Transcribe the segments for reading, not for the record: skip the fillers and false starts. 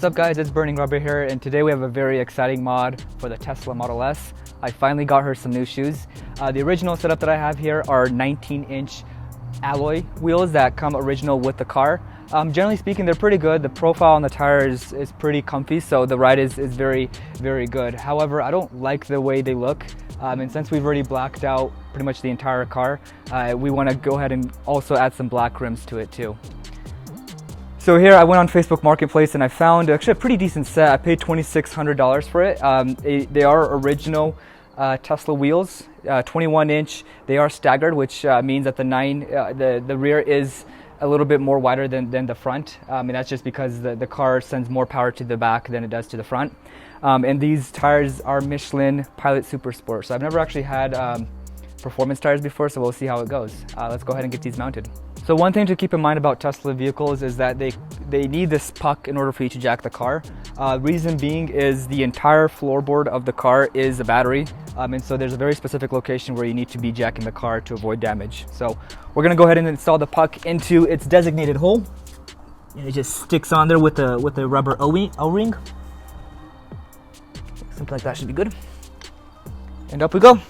What's up guys, it's Burning Rubber here, and today we have a very exciting mod for the Tesla Model S. I finally got her some new shoes. The original setup that I have here are 19-inch alloy wheels that come original with the car. Generally speaking, they're pretty good. The profile on the tire is pretty comfy, so the ride is very, very good. However, I don't like the way they look, and since we've already blacked out pretty much the entire car, we want to go ahead and also add some black rims to it too. So here I went on Facebook Marketplace and I found actually a pretty decent set. I paid $2,600 for it. They are original Tesla wheels, 21-inch. They are staggered, which means that the rear is a little bit more wider than the front. And that's just because the car sends more power to the back than it does to the front. And these tires are Michelin Pilot Super Sport. So I've never actually had performance tires before, so we'll see how it goes. Let's go ahead and get these mounted. So one thing to keep in mind about Tesla vehicles is that they need this puck in order for you to jack the car. Reason being is the entire floorboard of the car is a battery, and so there's a very specific location where you need to be jacking the car to avoid damage. So we're gonna go ahead and install the puck into its designated hole. And it just sticks on there with a rubber O-ring. Something like that should be good. And up we go.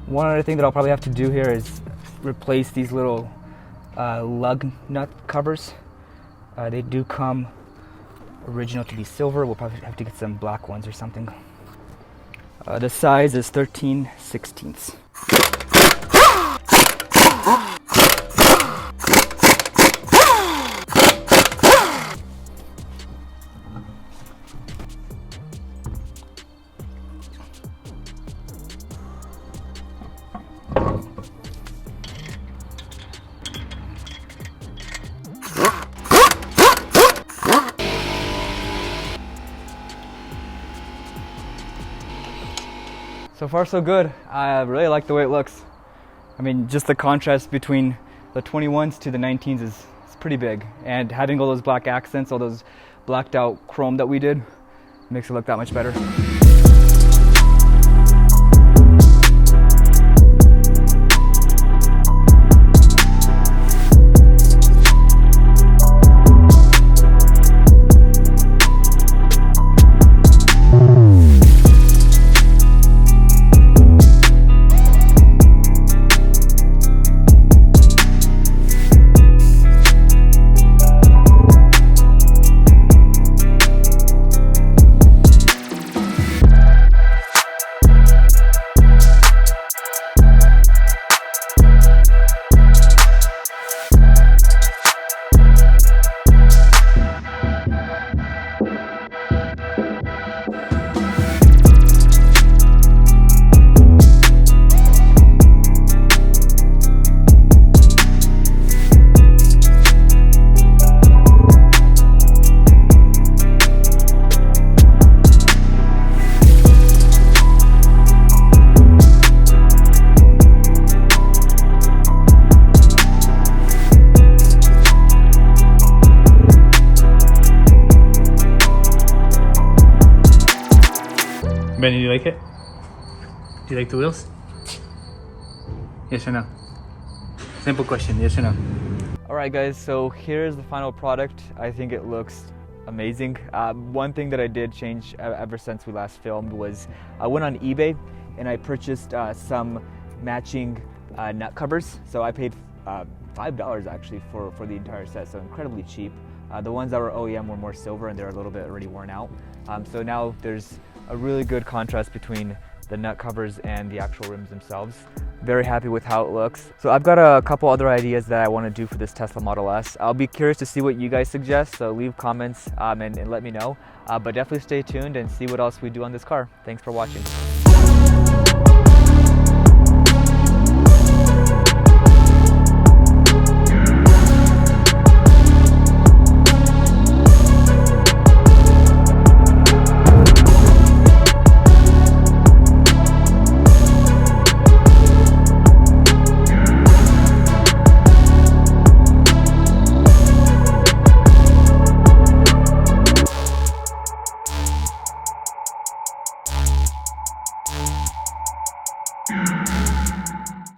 One other thing that I'll probably have to do here is replace these little lug nut covers. They do come original to be silver. We'll probably have to get some black ones or something. The size is 13/16. So far so good. I really like the way it looks. I mean, just the contrast between the 21s to the 19s is pretty big. And having all those black accents, all those blacked out chrome that we did, makes it look that much better. Benny, do you like it? Do you like the wheels? Yes or no? Simple question, yes or no? Alright guys, so here's the final product. I think it looks amazing. One thing that I did change ever since we last filmed was I went on eBay and I purchased some matching nut covers. So I paid $5 actually for the entire set, so incredibly cheap. The ones that were OEM were more silver and they're a little bit already worn out. So now there's a really good contrast between the nut covers and the actual rims themselves. Very happy with how it looks. So I've got a couple other ideas that I want to do for this Tesla Model S. I'll be curious to see what you guys suggest, so leave comments and let me know. But definitely stay tuned and see what else we do on this car. Thanks for watching. Yeah.